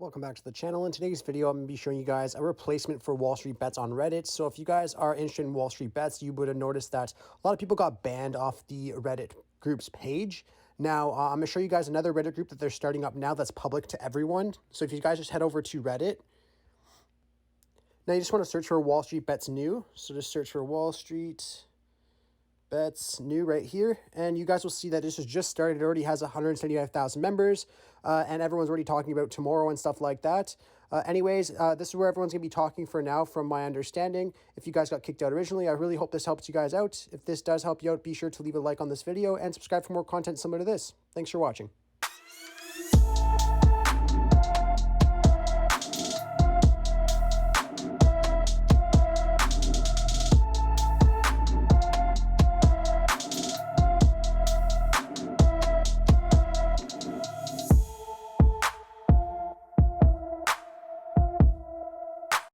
Welcome back to the channel. In today's video, I'm going to be showing you guys a replacement for Wall Street Bets on Reddit. So if you guys are interested in Wall Street Bets, you would have noticed that a lot of people got banned off the Reddit group's page. Now, I'm going to show you guys another Reddit group that they're starting up now that's public to everyone. So if you guys just head over to Reddit. Now, you just want to search for Wall Street Bets New. So just search for Wall Street Bets New right here, and you guys will see that this has just started. It already has 175,000 members, and everyone's already talking about tomorrow and stuff like that. Anyways, this is where everyone's going to be talking for now, from my understanding. If you guys got kicked out originally, I really hope this helps you guys out. If this does help you out, be sure to leave a like on this video and subscribe for more content similar to this. Thanks for watching.